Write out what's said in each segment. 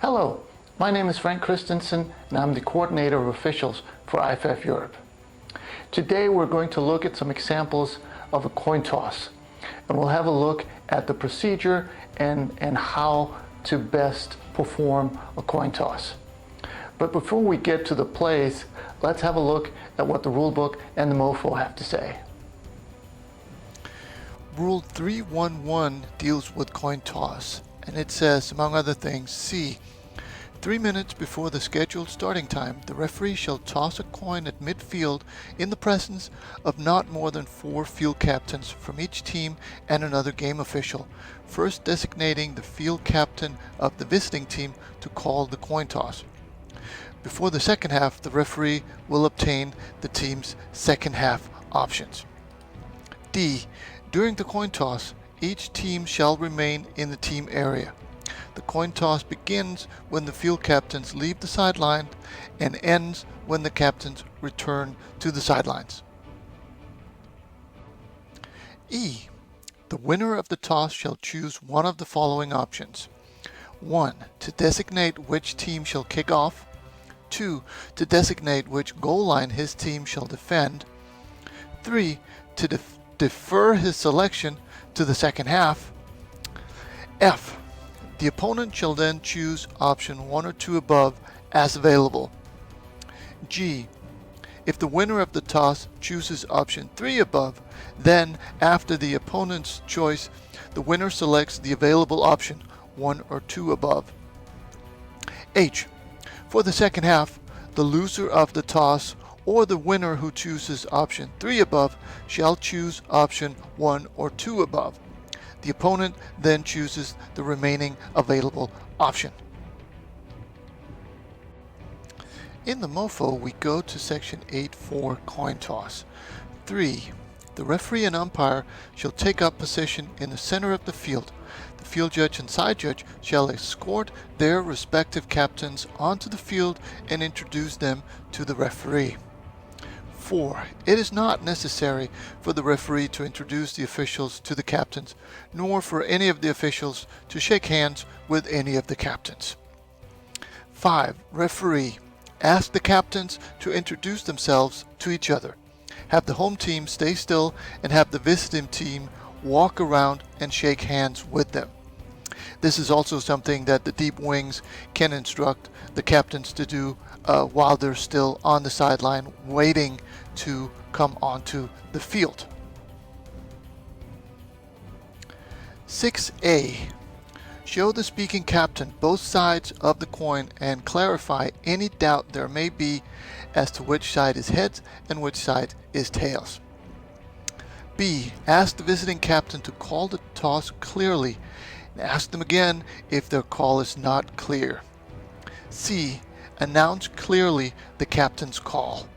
Hello, my name is Frank Christensen and I'm the coordinator of officials for IFF Europe. Today we're going to look at some examples of a coin toss, and we'll have a look at the procedure and how to best perform a coin toss. But before we get to the plays, let's have a look at what the rulebook and the MOFO have to say. Rule 311 deals with coin toss, and it says, among other things, C. 3 minutes before the scheduled starting time, the referee shall toss a coin at midfield in the presence of not more than 4 field captains from each team and another game official, first designating the field captain of the visiting team to call the coin toss. Before the second half, the referee will obtain the team's second half options. D. During the coin toss, each team shall remain in the team area. The coin toss begins when the field captains leave the sideline and ends when the captains return to the sidelines. E. The winner of the toss shall choose one of the following options. 1. To designate which team shall kick off. 2. To designate which goal line his team shall defend. 3. To defer his selection to the second half. F. The opponent shall then choose option 1 or 2 above as available. G. If the winner of the toss chooses option 3 above, then after the opponent's choice, the winner selects the available option 1 or 2 above. H. For the second half, the loser of the toss or the winner who chooses option 3 above shall choose option 1 or 2 above. The opponent then chooses the remaining available option. In the MOFO, we go to section 8.4 coin toss. 3. The referee and umpire shall take up position in the center of the field. The field judge and side judge shall escort their respective captains onto the field and introduce them to the referee. 4. It is not necessary for the referee to introduce the officials to the captains, nor for any of the officials to shake hands with any of the captains. 5. Referee. Ask the captains to introduce themselves to each other. Have the home team stay still and have the visiting team walk around and shake hands with them. This is also something that the deep wings can instruct the captains to do while they're still on the sideline waiting to come onto the field. 6A. Show the speaking captain both sides of the coin and clarify any doubt there may be as to which side is heads and which side is tails. B. Ask the visiting captain to call the toss clearly and ask them again if their call is not clear. C. Announce clearly the captain's call.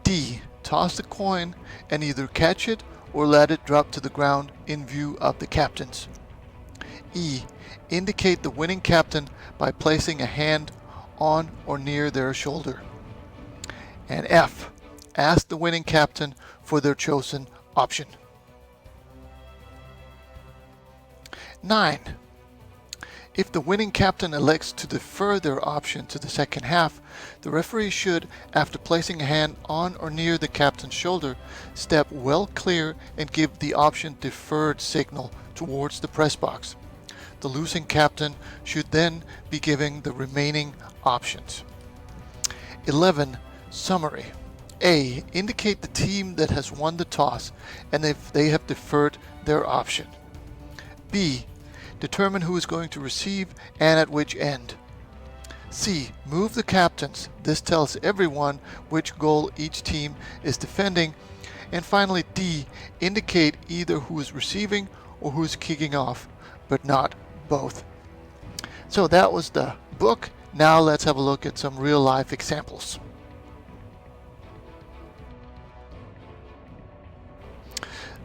D. Toss the coin and either catch it or let it drop to the ground in view of the captains. E. Indicate the winning captain by placing a hand on or near their shoulder. And F. Ask the winning captain for their chosen option. 9. If the winning captain elects to defer their option to the second half, the referee should, after placing a hand on or near the captain's shoulder, step well clear and give the option deferred signal towards the press box. The losing captain should then be giving the remaining options. 11. Summary. A. Indicate the team that has won the toss and if they have deferred their option. B. Determine who is going to receive and at which end. C. Move the captains. This tells everyone which goal each team is defending. And finally, D. Indicate either who is receiving or who is kicking off, but not both. So that was the book. Now let's have a look at some real life examples.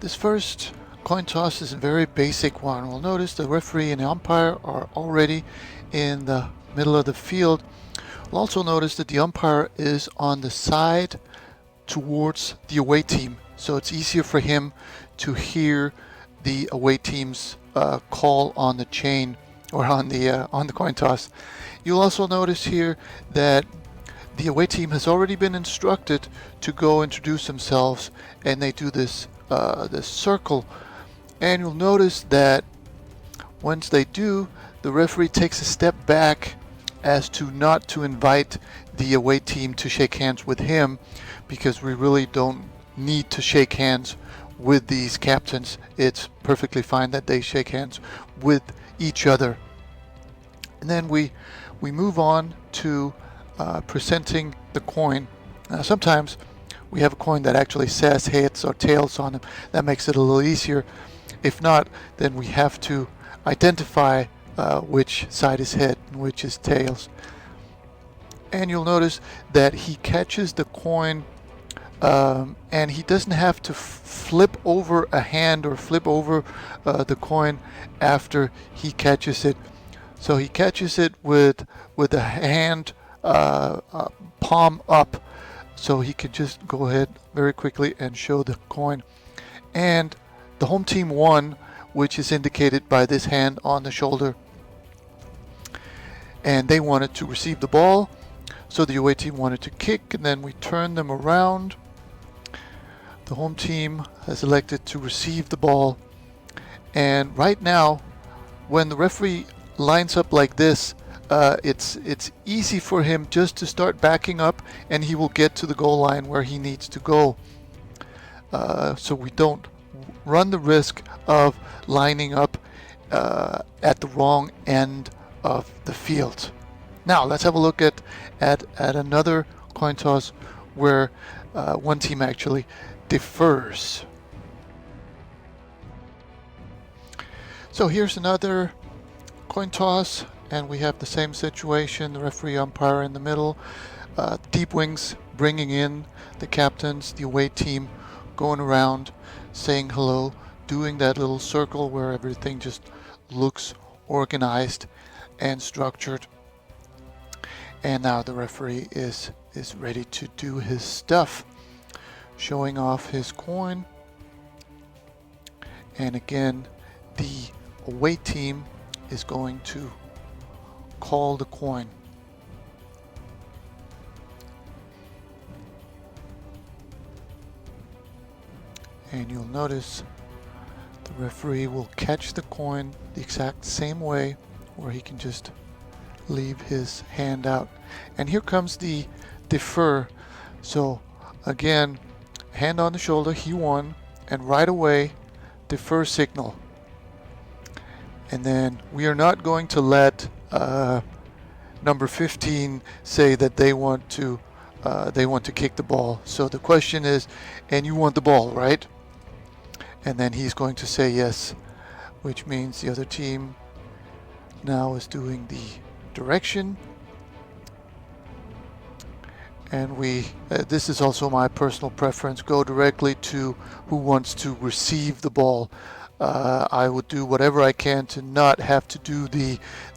This first coin toss is a very basic one. We'll notice the referee and the umpire are already in the middle of the field. We'll also notice that the umpire is on the side towards the away team, so it's easier for him to hear the away team's call on the chain or on the coin toss. You'll also notice here that the away team has already been instructed to go introduce themselves, and they do this this circle. And you'll notice that once they do, the referee takes a step back as to not to invite the away team to shake hands with him, because we really don't need to shake hands with these captains. It's perfectly fine that they shake hands with each other. And then we move on to presenting the coin. Sometimes we have a coin that actually says heads or tails on it. That makes it a little easier. If not, then we have to identify which side is head and which is tails. And you'll notice that he catches the coin, and he doesn't have to flip over a hand or flip over the coin after he catches it. So he catches it with a hand palm up, so he could just go ahead very quickly and show the coin. And the home team won, which is indicated by this hand on the shoulder. And they wanted to receive the ball, so the away team wanted to kick, and then we turn them around. The home team has elected to receive the ball. And right now, when the referee lines up like this, it's easy for him just to start backing up, and he will get to the goal line where he needs to go. So we don't run the risk of lining up at the wrong end of the field. Now let's have a look at another coin toss where one team actually defers. So here's another coin toss, and we have the same situation. The referee umpire in the middle, deep wings bringing in the captains, the away team going around saying hello, doing that little circle where everything just looks organized and structured. And now the referee is ready to do his stuff, showing off his coin. And again, the away team is going to call the coin. And you'll notice the referee will catch the coin the exact same way, where he can just leave his hand out. And here comes the defer. So again, hand on the shoulder, he won, and right away defer signal. And then we are not going to let number 15 say that they want to kick the ball. So the question is, and you want the ball, right? And then he's going to say yes, which means the other team now is doing the direction. And this is also my personal preference, go directly to who wants to receive the ball. I would do whatever I can to not have to do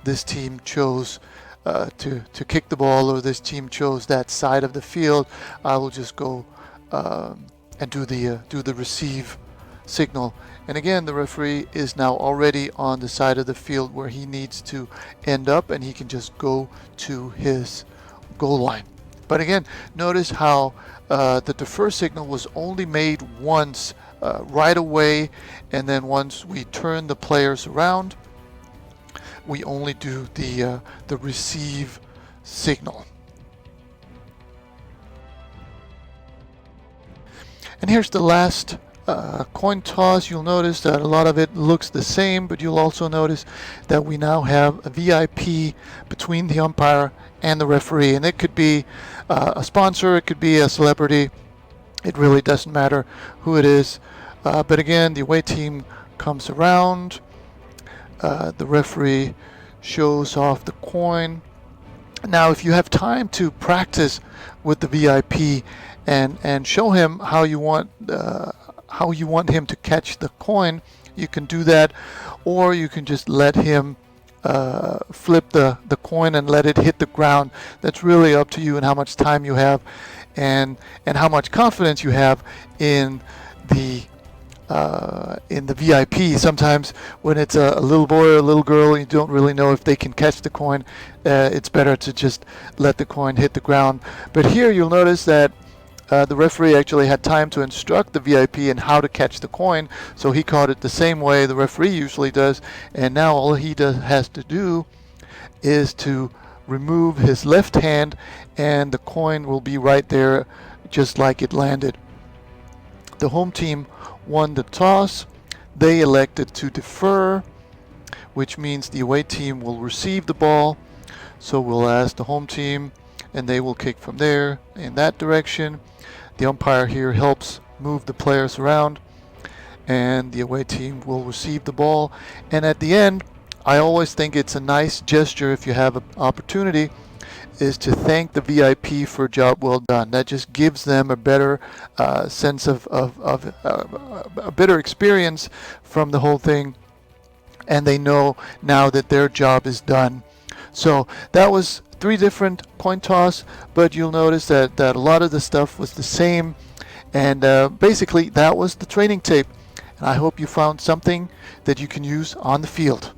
this team chose to kick the ball, or this team chose that side of the field. I will just go and do the receive signal. And again, the referee is now already on the side of the field where he needs to end up, and he can just go to his goal line. But again, notice how the defer signal was only made once, right away, and then once we turn the players around, we only do the receive signal. And here's the last coin toss. You'll notice that a lot of it looks the same, but you'll also notice that we now have a VIP between the umpire and the referee, and it could be a sponsor, it could be a celebrity. It really doesn't matter who it is. But again, the away team comes around, the referee shows off the coin. Now, if you have time to practice with the VIP and show him how you want him to catch the coin, you can do that, or you can just let him flip the coin and let it hit the ground. That's really up to you and how much time you have, and how much confidence you have in the in the VIP. Sometimes when it's a little boy or a little girl, you don't really know if they can catch the coin. It's better to just let the coin hit the ground. But here you'll notice that the referee actually had time to instruct the VIP in how to catch the coin, so he caught it the same way the referee usually does, and now all he has to do is to remove his left hand and the coin will be right there just like it landed. The home team won the toss. They elected to defer, which means the away team will receive the ball. So we'll ask the home team and they will kick from there in that direction. The umpire here helps move the players around and the away team will receive the ball. And at the end, I always think it's a nice gesture if you have an opportunity is to thank the VIP for a job well done. That just gives them a better sense of a better experience from the whole thing, and they know now that their job is done. So that was 3 different coin toss, but you'll notice that a lot of the stuff was the same, and basically that was the training tape. And I hope you found something that you can use on the field.